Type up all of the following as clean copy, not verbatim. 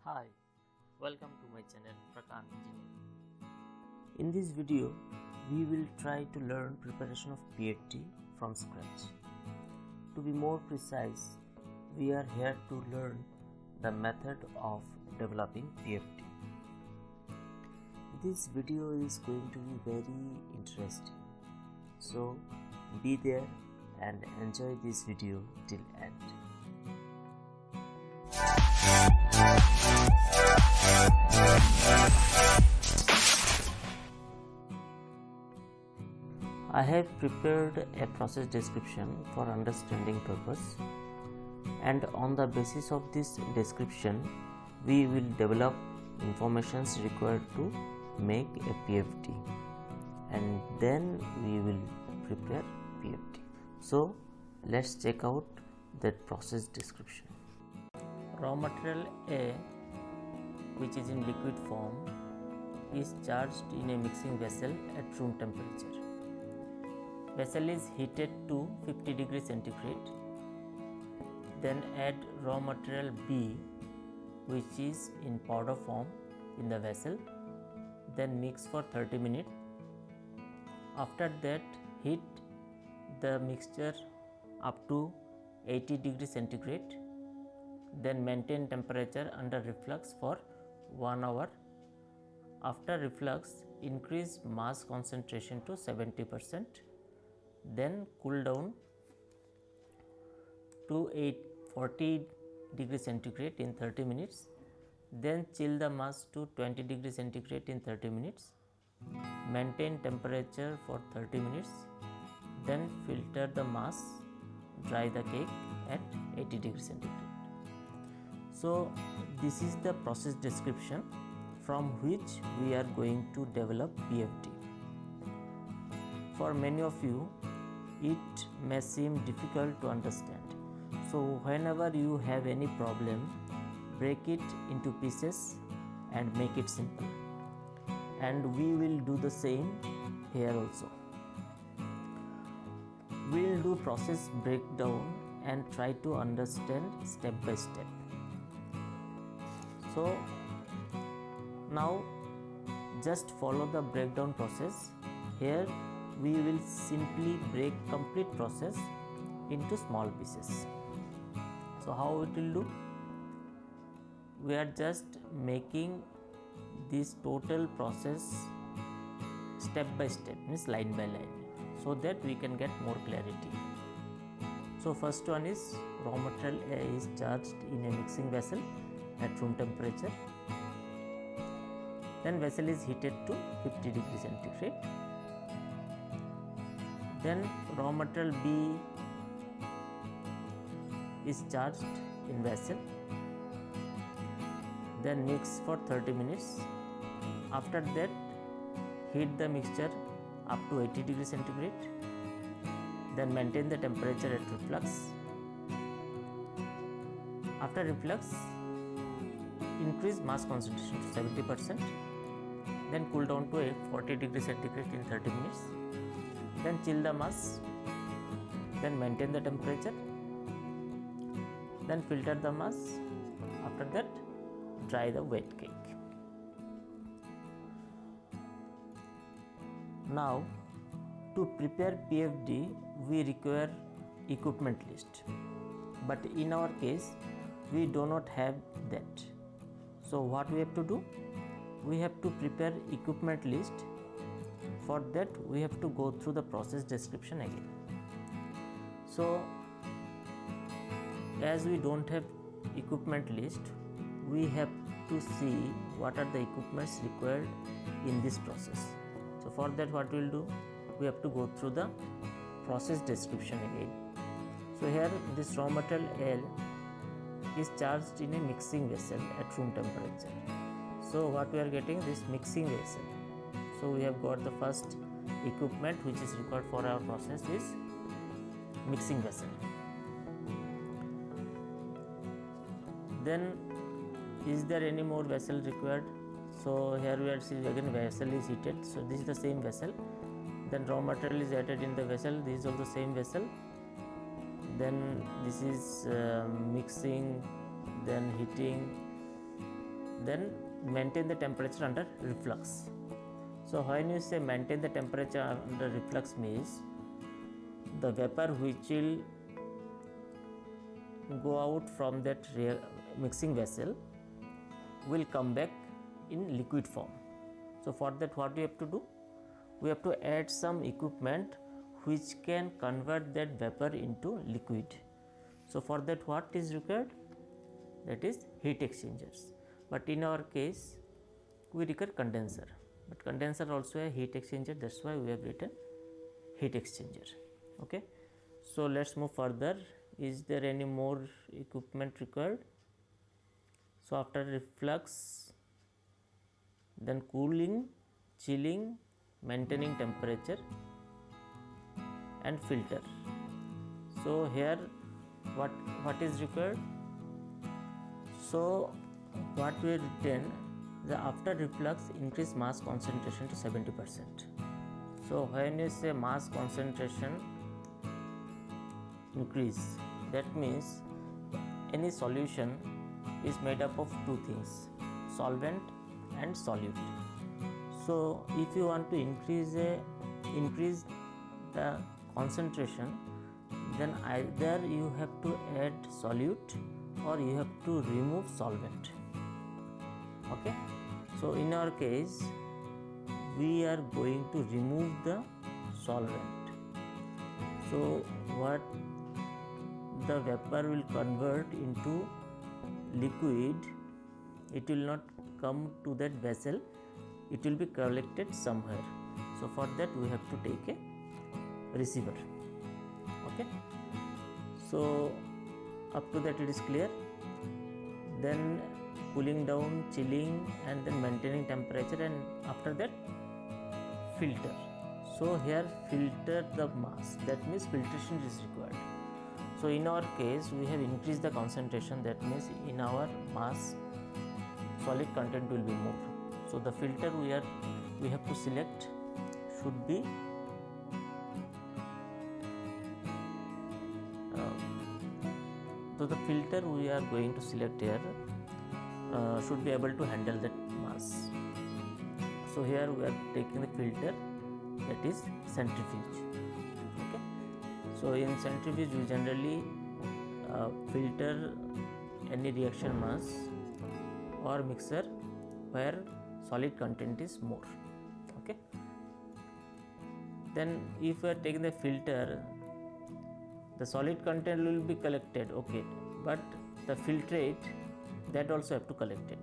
Hi, welcome to my channel Prakant Engineering. In this video, we will try to learn preparation of PFD from scratch. To be more precise, we are here to learn the method of developing PFD. This video is going to be very interesting, so be there and enjoy this video till end. I have prepared a process description for understanding purpose, and on the basis of this description we will develop informations required to make a PFD, and then we will prepare PFD. So let's check out that process description. Raw material A, which is in liquid form, is charged in a mixing vessel at room temperature. Vessel is heated to 50 degrees centigrade. Then add raw material B, which is in powder form, in the vessel. Then mix for 30 minutes. After that, heat the mixture up to 80 degrees centigrade. Then maintain temperature under reflux for 1 hour. After reflux, increase mass concentration to 70%. Then cool down to 40 degrees centigrade in 30 minutes. Then chill the mass to 20 degrees centigrade in 30 minutes. Maintain temperature for 30 minutes. Then filter the mass, dry the cake at 80 degrees centigrade. So this is the process description from which we are going to develop PFD. For many of you, it may seem difficult to understand. So whenever you have any problem, break it into pieces and make it simple. And we will do the same here also. We will do process breakdown and try to understand step by step. So now just follow the breakdown process. Here we will simply break complete process into small pieces. So how it will do? We are just making this total process step by step, means line by line, so that we can get more clarity. So first one is raw material A is charged in a mixing vessel at room temperature. Then vessel is heated to 50 degrees centigrade. Then raw material B is charged in vessel. Then mix for 30 minutes. After that, heat the mixture up to 80 degrees centigrade. Then maintain the temperature at reflux. After reflux, increase mass concentration to 70%. Then cool down to 40 degrees centigrade in 30 minutes. Then chill the mass. Then maintain the temperature. Then filter the mass. After that, dry the wet cake. Now, to prepare PFD, we require equipment list. But in our case, we do not have that. So what we have to do? We have to prepare equipment list. For that, we have to go through the process description again. So as we don't have equipment list, we have to see what are the equipments required in this process. So for that, what we will do? We have to go through the process description again. So here this raw material L is charged in a mixing vessel at room temperature. So what we are getting? This mixing vessel. So we have got the first equipment which is required for our process is mixing vessel. Then is there any more vessel required? So here we are seeing again vessel is heated. So this is the same vessel. Then raw material is added in the vessel. This is also the same vessel. Then this is mixing, then heating, then maintain the temperature under reflux. So when you say maintain the temperature under reflux means the vapor which will go out from that mixing vessel will come back in liquid form. So for that what we have to do? We have to add some equipment which can convert that vapor into liquid. So for that what is required? That is heat exchangers. But in our case we require condenser. But condenser also a heat exchanger, that's why we have written heat exchanger. Okay. So let's move further. Is there any more equipment required? So after reflux, then cooling, chilling, maintaining temperature and filter. So here what is required? So what we written, the after reflux increase mass concentration to 70%. So when you say mass concentration increase, that means any solution is made up of two things, solvent and solute. So if you want to increase the concentration, then either you have to add solute or you have to remove solvent. Okay, so in our case we are going to remove the solvent. So what the vapor will convert into liquid, it will not come to that vessel, it will be collected somewhere. So for that we have to take a receiver. Okay, so up to that it is clear. Then cooling down, chilling and then maintaining temperature, and after that filter. So here filter the mass, that means filtration is required. So in our case we have increased the concentration, that means in our mass solid content will be more. So the filter we have to select should be so the filter we are going to select here should be able to handle that mass. So here we are taking the filter, that is centrifuge. Okay. So in centrifuge we generally filter any reaction mass or mixer where solid content is more. Okay. Then if we are taking the filter, the solid content will be collected, okay, but the filtrate, that also have to collect it.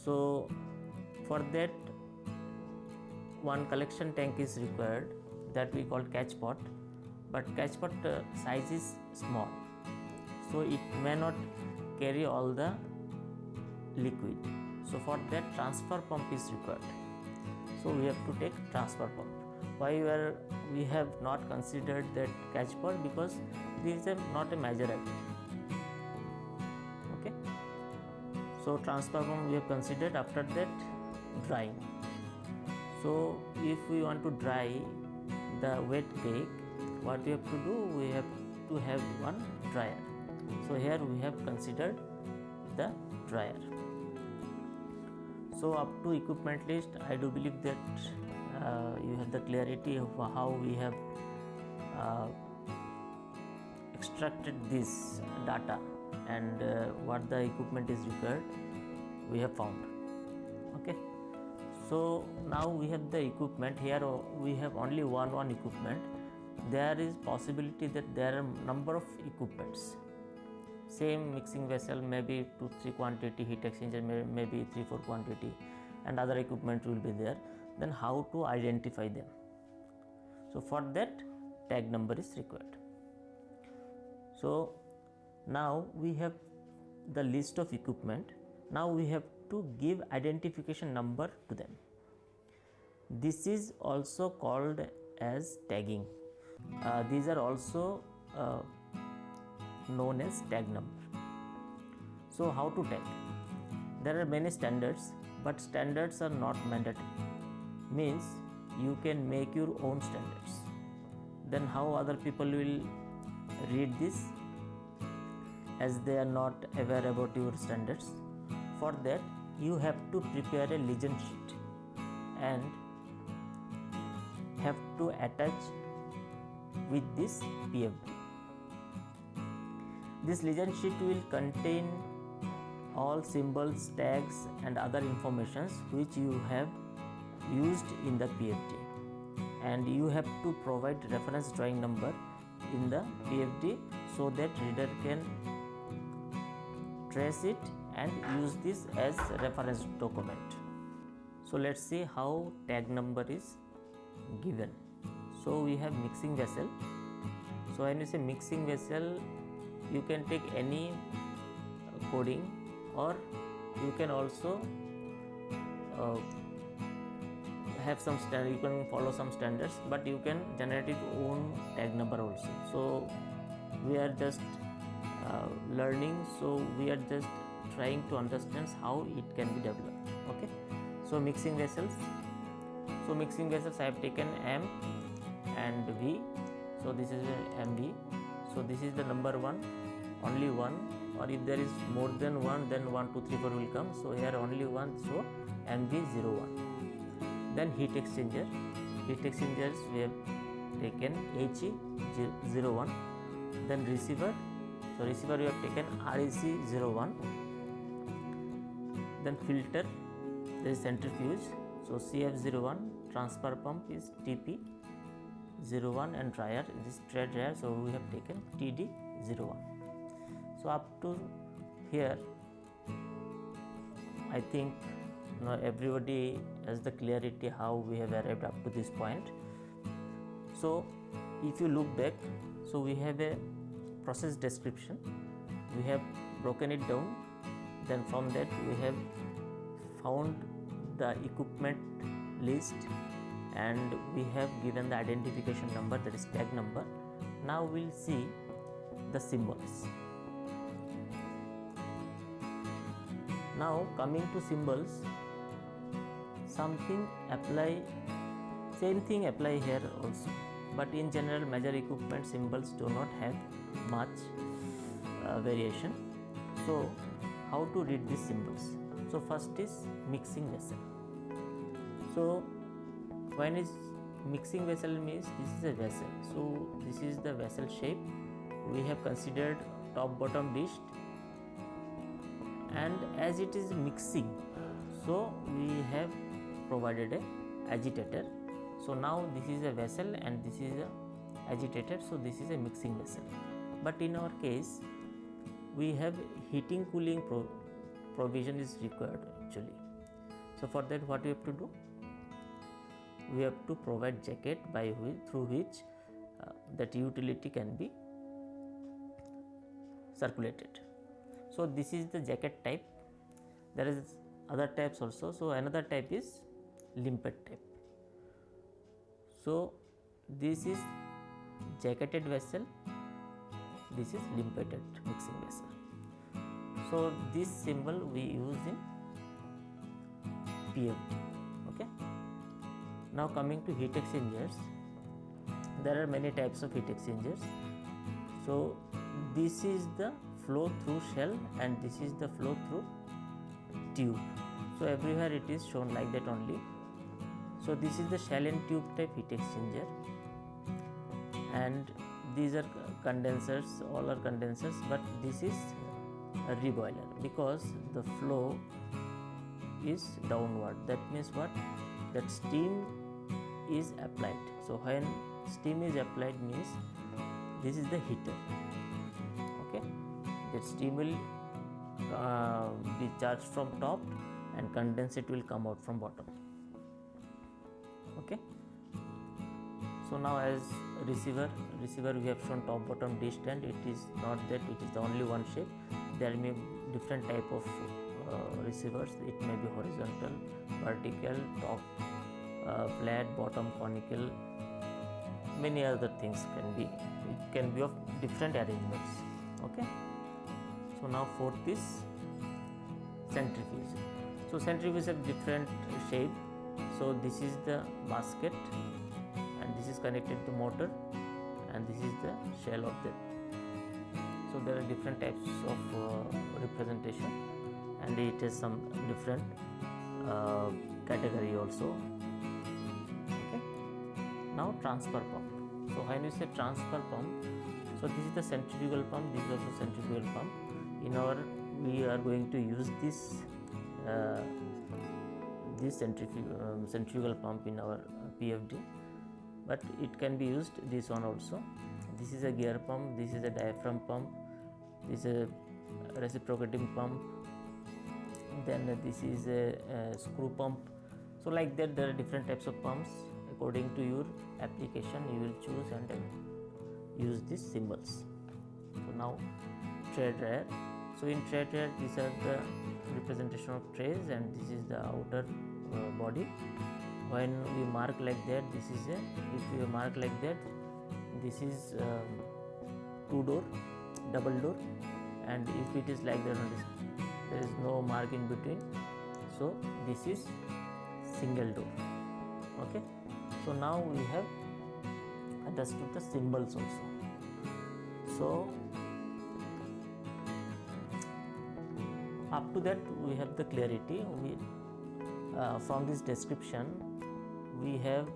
So for that one collection tank is required, that we call catch pot, but catch pot size is small, so it may not carry all the liquid. So for that transfer pump is required. So we have to take transfer pump. Why we have not considered that catch pot? Because this is not a major item. Okay. So transfer pump we have considered. After that drying. So if we want to dry the wet cake, what we have to do? We have to have one dryer. So here we have considered the dryer. So up to equipment list, I do believe that you have the clarity of how we have extracted this data and what the equipment is required we have found. Okay. So now we have the equipment. Here we have only one equipment. There is possibility that there are number of equipments. Same mixing vessel, maybe 2-3 quantity, heat exchanger maybe 3-4 quantity, and other equipment will be there. Then how to identify them? So for that tag number is required. So now we have the list of equipment. Now we have to give identification number to them. This is also called as tagging. These are also known as tag number. So how to tag? There are many standards, but standards are not mandatory. Means you can make your own standards. Then how other people will read this, as they are not aware about your standards? For that you have to prepare a legend sheet and have to attach with this PFD. This legend sheet will contain all symbols, tags and other informations which you have used in the PFD, and you have to provide reference drawing number in the PFD so that reader can trace it and use this as reference document. So let's see how tag number is given. So we have mixing vessel. So when you say mixing vessel, you can take any coding, or you can also have some standard, you can follow some standards, but you can generate your own tag number also. So we are just learning, so we are just trying to understand how it can be developed. Okay, so mixing vessels. So mixing vessels I have taken M and V. So this is MV. So this is the number 1, only 1, or if there is more than 1, then 1, 2, 3, 4 will come. So here only 1, so MV01. Then heat exchanger. Heat exchangers we have taken HE01. Then receiver. So receiver we have taken REC01. Then filter, there is centrifuge. So CF01. Transfer pump is TP01, and dryer is thread dryer. So we have taken TD01. So up to here, I think now everybody has the clarity how we have arrived up to this point. So if you look back, so we have a process description, we have broken it down, then from that we have found the equipment list, and we have given the identification number, that is tag number. Now we'll see the symbols. Now coming to symbols, something apply, same thing apply here also, but in general major equipment symbols do not have much variation. So how to read these symbols? So first is mixing vessel. So when is mixing vessel means this is a vessel. So this is the vessel shape. We have considered top bottom dish, and as it is mixing, so we have provided a agitator. So now this is a vessel and this is a agitator, so this is a mixing vessel. But in our case we have heating cooling provision is required actually. So for that what we have to do? We have to provide jacket through which that utility can be circulated. So this is the jacket type. There is other types also. So another type is limpet type. So this is jacketed vessel, this is limpeted mixing vessel. So this symbol we use in PFD. Okay. Now coming to heat exchangers, there are many types of heat exchangers. So this is the flow through shell and this is the flow through tube. So everywhere it is shown like that only. So this is the shell and tube type heat exchanger, and these are condensers, all are condensers, but this is a reboiler because the flow is downward. That means what? That steam is applied. So when steam is applied means this is the heater. Okay, that steam will be charged from top and condensate will come out from bottom. Okay. So now as receiver we have shown top bottom dish stand. It is not that it is the only one shape. There may be different type of receivers. It may be horizontal, vertical, top flat, bottom conical, many other things can be. It can be of different arrangements. Okay. So now fourth is centrifuge. So centrifuge have different shape. So this is the basket and this is connected to motor and this is the shell of that. So there are different types of representation, and it has some different category also. Okay, now transfer pump. So when we say transfer pump, so this is the centrifugal pump, this is also centrifugal pump. We are going to use this centrifugal pump in our PFD, but it can be used this one also. This is a gear pump, this is a diaphragm pump, this is a reciprocating pump, then this is a screw pump. So like that, there are different types of pumps. According to your application, you will choose and use these symbols. So now tray dryer. So in tray dryer, these are the representation of trays, and this is the outer body. When we mark like that, this is a, if we mark like that, this is 2-door, double door, and if it is like that, there is no mark in between, so this is single door. Okay, so now we have understood the symbols also. So up to that we have the clarity. From this description we have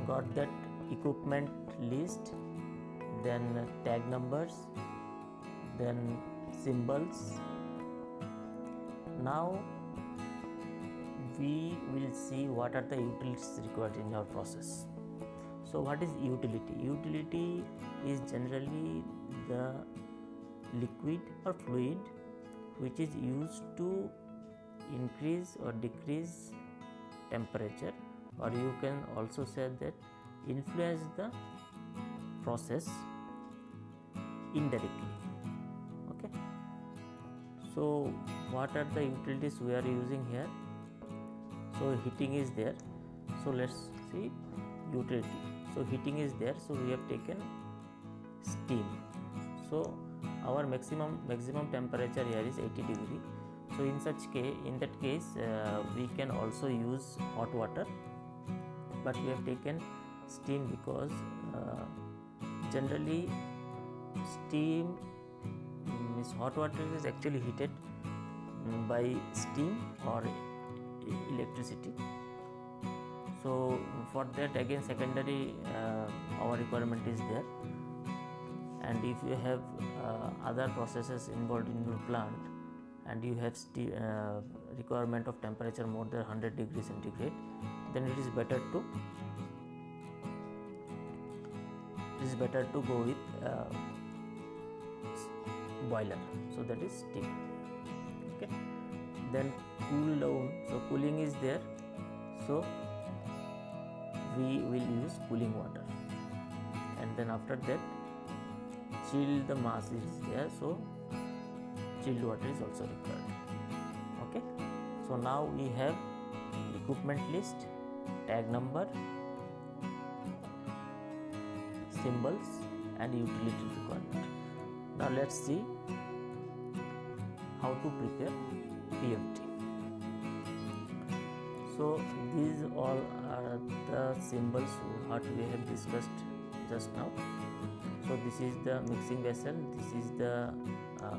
got that equipment list, then tag numbers, then symbols. Now we will see what are the utilities required in our process. So what is utility? Utility is generally the liquid or fluid which is used to increase or decrease temperature, or you can also say that influence the process indirectly. Okay, so what are the utilities we are using here? So heating is there, so let's see utility. So heating is there, so we have taken steam. So our maximum temperature here is 80 degree. So in that case we can also use hot water, but we have taken steam because generally steam means hot water is actually heated by steam or electricity. So for that again secondary our requirement is there, and if you have other processes involved in your plant and you have requirement of temperature more than 100 degrees centigrade, then it is better to go with boiler, so that is steam. Okay, then cool down. So cooling is there, so we will use cooling water, and then after that chill the mass is there, so chilled water is also required. Okay, so now we have equipment list, tag number, symbols, and utility requirement. Now let's see how to prepare PFD. So these all are the symbols what we have discussed just now. So this is the mixing vessel, this is the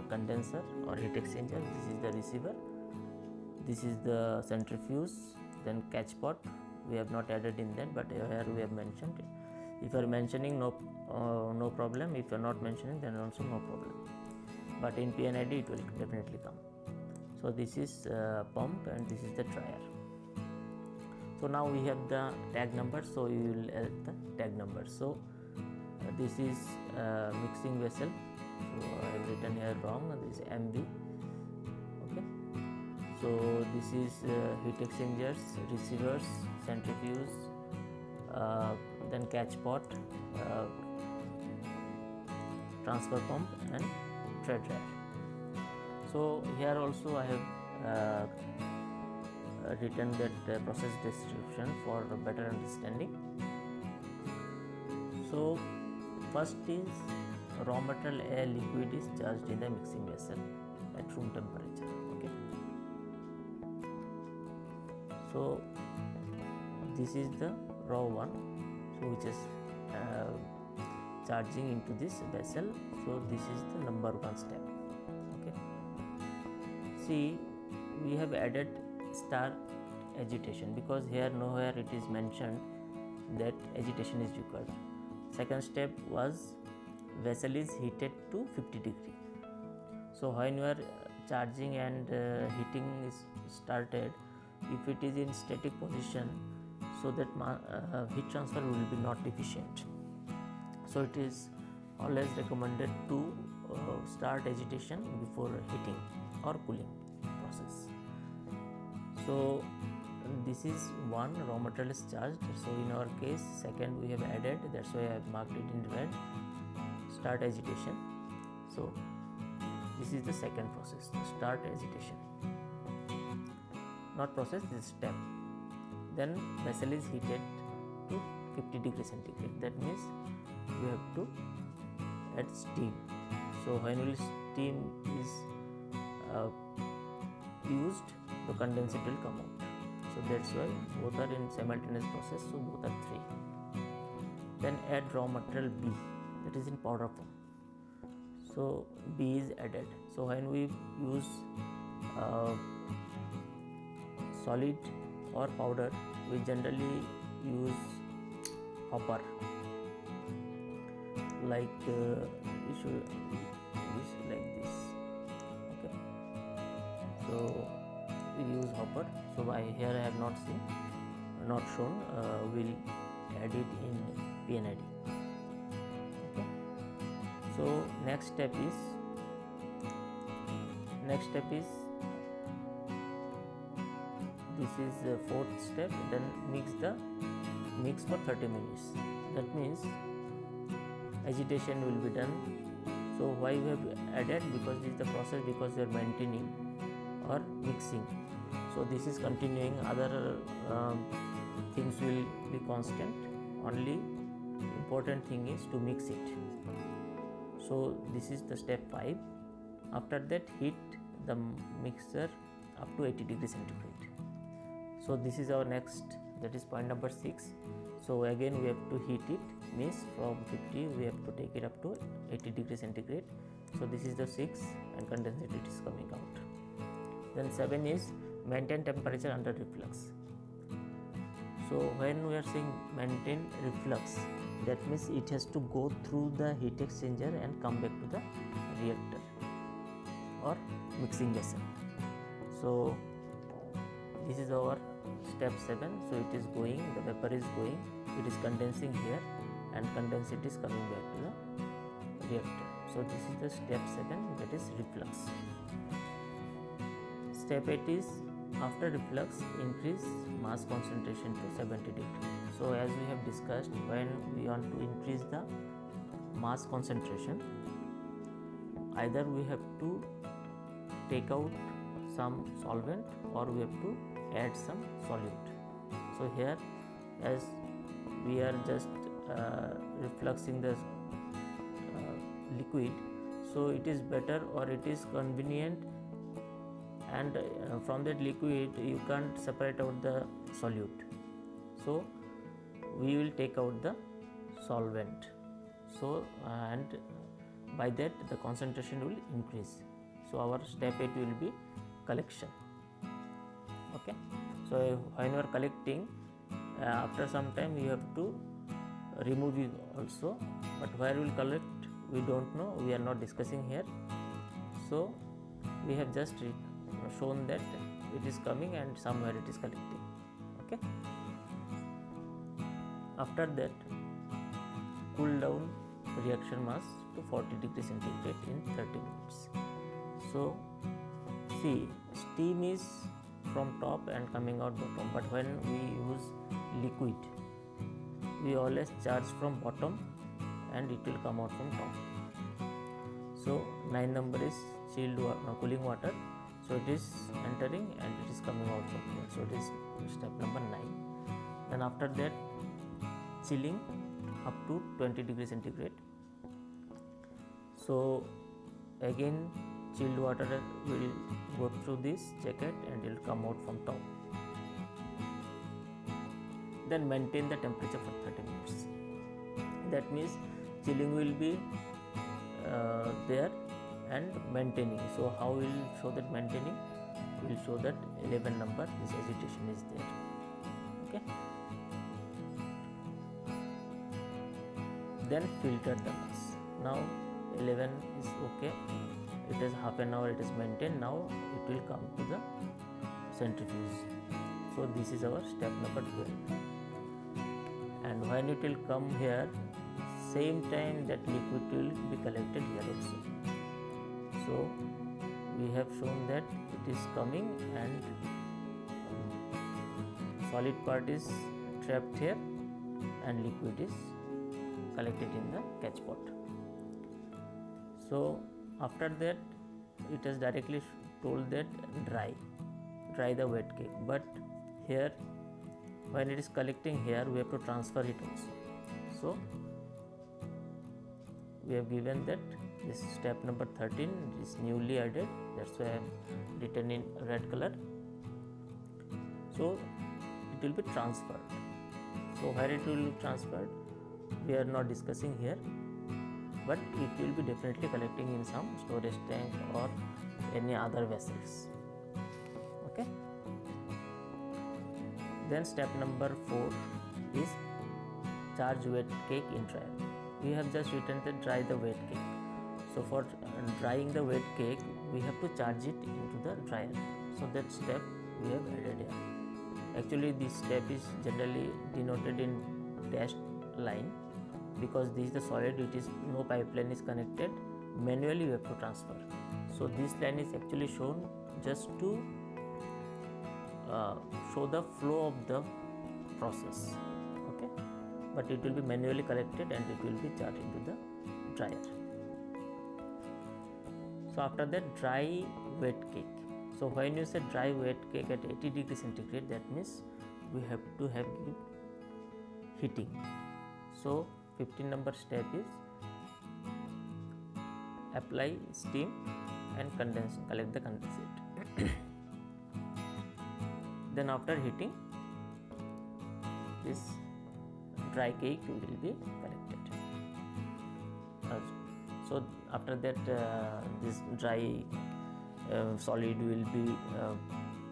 condenser or heat exchanger, this is the receiver, this is the centrifuge, then catch pot. We have not added in that, but here we have mentioned it. If you are mentioning, no problem. If you are not mentioning, then also no problem. But in PNID it will definitely come. So this is pump and this is the dryer. So now we have the tag number, so you will add the tag number. So this is mixing vessel, so I have written here wrong, this is MV. Okay, so this is heat exchangers, receivers, centrifuge, then catch pot, transfer pump, and tray dryer. So here also I have written that process description for better understanding. So first is raw material air liquid is charged in the mixing vessel at room temperature. Okay, so this is the raw one, so which is charging into this vessel. So this is the number one step. Okay, see, we have added start agitation because here nowhere it is mentioned that agitation is required. Second step was vessel is heated to 50 degree. So when you are charging and heating is started, if it is in static position, so that heat transfer will be not efficient. So it is always recommended to start agitation before heating or cooling process. So this is one, raw material is charged. So in our case, second we have added, that's why I have marked it in red, start agitation. So this is the second process, start agitation. Not process, this is step. Then vessel is heated to 50 degree centigrade. That means we have to add steam. So when steam is used, the condensate will come out. So that's why both are in simultaneous process. So both are 3. Then add raw material B, that is in powder form. So B is added. So when we use solid or powder, we generally use hopper, like issue is like this. Okay, so we use hopper. So here I have not shown. We'll add it in PNID. Okay. So next step is this is the fourth step. Then mix for 30 minutes. That means agitation will be done. So why we have added? Because this is the process, because we are maintaining or mixing. So this is continuing. Other things will be constant. Only important thing is to mix it. So this is the step 5. After that, heat the mixture up to 80 degree centigrade. So this is our next, that is point number 6. So again we have to heat it, means from 50 we have to take it up to 80 degree centigrade. So this is the 6 and condensate is coming out. Then 7 is maintain temperature under reflux. So when we are saying maintain reflux, that means it has to go through the heat exchanger and come back to the reactor or mixing vessel. So this is our step 7. So it is going, the vapor is going, it is condensing here and condensate is coming back to the reactor. So this is the step 7, that is reflux. Step 8 is after reflux, increase mass concentration to 70 degree. So as we have discussed, when we want to increase the mass concentration, either we have to take out some solvent or we have to add some solute. So here, as we are just refluxing the liquid, so it is better or it is convenient, and from that liquid you can't separate out the solute. So we will take out the solvent. So and by that the concentration will increase. So our step 8 will be collection. Okay. So when you are collecting, after some time you have to remove it also, but where we will collect we don't know, we are not discussing here. So we have just shown that it is coming and somewhere it is collecting. Okay. After that, cool down reaction mass to 40 degree centigrade in 30 minutes. So see, steam is from top and coming out bottom, but when we use liquid, we always charge from bottom and it will come out from top. So 9 number is chilled cooling water. So it is entering and it is coming out from here. So it is step number 9. Then after that, chilling up to 20 degree centigrade. So again chilled water will go through this jacket and it will come out from top. Then maintain the temperature for 30 minutes. That means chilling will be there and maintaining. So how we will show that maintaining? will show that 11 number this agitation is there. Okay, then filter the mass. Now 11 is okay, it is half an hour it is maintained. Now it will come to the centrifuge. So this is our step number 12. And when it will come here, same time that liquid will be collected here also. So we have shown that it is coming and solid part is trapped here and liquid is collected in the catch pot. So after that it is directly told that dry the wet cake, but here when it is collecting here we have to transfer it also. So we have given that this step number 13 is newly added, that's why I have written in red color. So it will be transferred. So where it will be transferred we are not discussing here, but it will be definitely collecting in some storage tank or any other vessels. Okay. Then step number 4 is charge wet cake in dryer. We have just written that dry the wet cake. So for drying the wet cake we have to charge it into the dryer. So that step we have added here. Actually this step is generally denoted in dashed line because this is the solid, it is no pipeline is connected, manually we have to transfer. So this line is actually shown just to show the flow of the process. Okay, but it will be manually collected and it will be charged into the dryer. So after that, dry wet cake. So when you say dry wet cake at 80 degrees centigrade, that means we have to have heating. So 15 number step is apply steam and condensation, collect the condensate. Then after heating, this dry cake will be collected. So after that this dry solid will be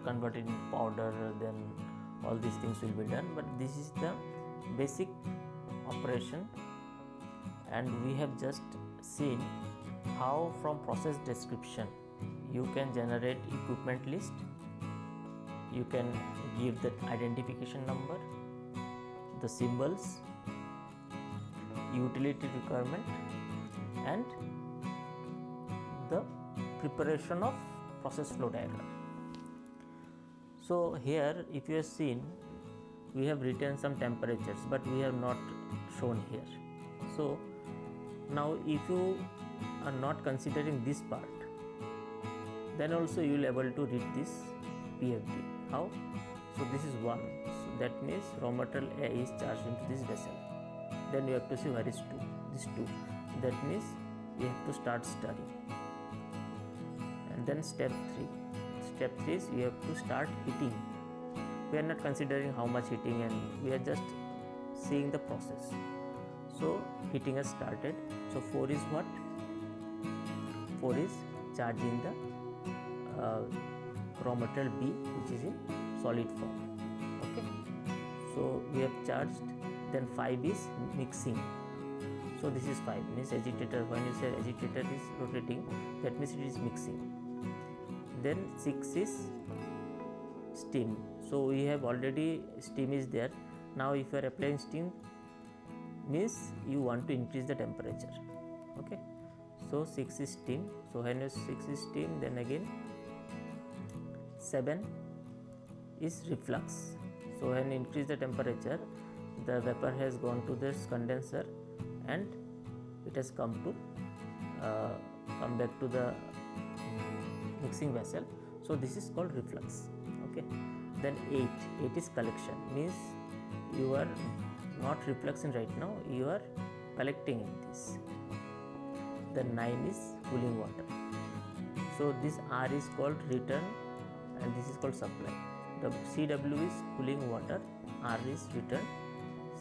converted in powder, then all these things will be done, but this is the basic operation, and we have just seen how from process description you can generate equipment list, you can give the identification number, the symbols, utility requirement, and the preparation of process flow diagram. So here if you have seen, we have written some temperatures, but we have not shown here. So now if you are not considering this part, then also you will able to read this PFD. How? So this is 1, so that means raw material A is charged into this vessel. Then you have to see where is 2, this 2, that means you have to start stirring. And then step 3 is you have to start heating. We are not considering how much heating, and we are just seeing the process. So heating has started. So 4 is what? 4 is charging the raw material B, which is in solid form. Okay, so we have charged. Then 5 is mixing. So this is 5 means agitator. When you say agitator is rotating, that means it is mixing. Then 6 is steam. So we have already steam is there. Now if you are applying steam, means you want to increase the temperature. Okay, so 6 is steam. So when 6 is steam, then again 7 is reflux. So when you increase the temperature, the vapor has gone to this condenser and it has come back to the mixing vessel. So this is called reflux. Okay, then 8 is collection, means you are not refluxing right now, you are collecting in this. Then 9 is cooling water. So this R is called return and this is called supply. The CW is cooling water, R is return,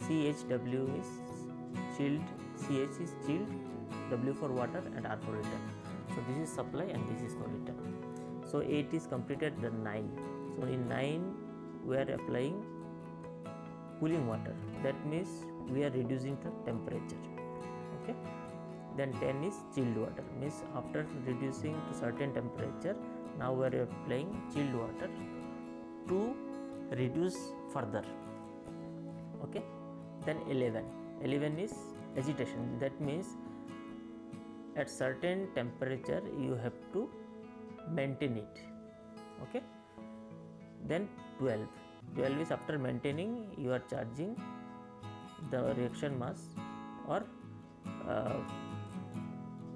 CHW is chilled, CH is chilled, W for water and R for return. So this is supply and this is for return. So 8 is completed, then 9. So in 9 we are applying cooling water, that means we are reducing the temperature. Okay, then 10 is chilled water, means after reducing to certain temperature, now we are applying chilled water to reduce further. Okay, then 11 is agitation, that means at certain temperature you have to maintain it. Okay, then 12 is after maintaining you are charging the reaction mass or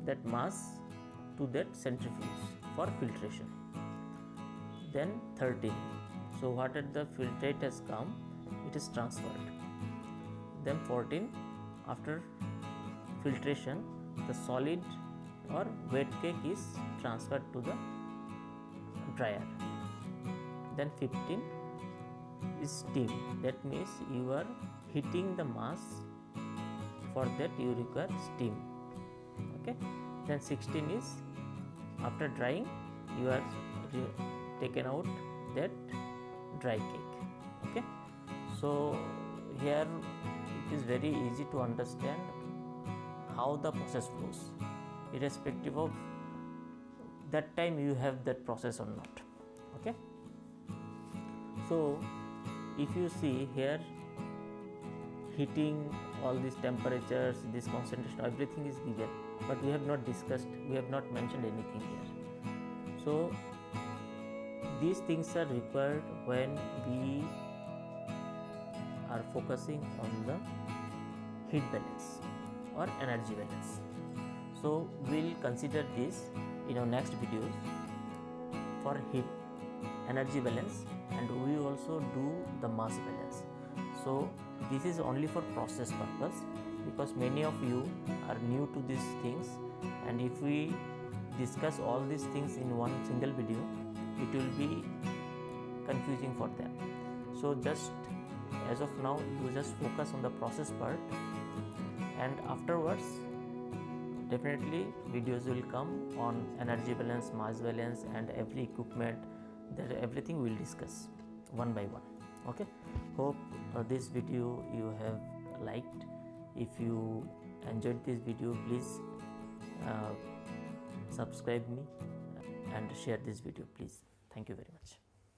that mass to that centrifuge for filtration. Then 13, so what at the filtrate has come, it is transferred. Then 14, after filtration the solid or wet cake is transferred to the dryer. Then 15 is steam, that means you are heating the mass, for that you require steam. Okay, then 16 is after drying you are taken out that dry cake. Okay, so here it is very easy to understand how the process flows, irrespective of that time you have that process or not. Okay, so if you see here, heating, all these temperatures, this concentration, everything is given, but we have not discussed, we have not mentioned anything here. So these things are required when we are focusing on the heat balance or energy balance. So we'll consider this in our next videos for heat, energy balance, and we also do the mass balance. So this is only for process purpose, because many of you are new to these things, and if we discuss all these things in one single video, it will be confusing for them. So just as of now you just focus on the process part, and afterwards definitely videos will come on energy balance, mass balance, and every equipment, that everything we'll discuss one by one. Okay, hope this video you have liked. If you enjoyed this video, please subscribe me and share this video, please. Thank you very much.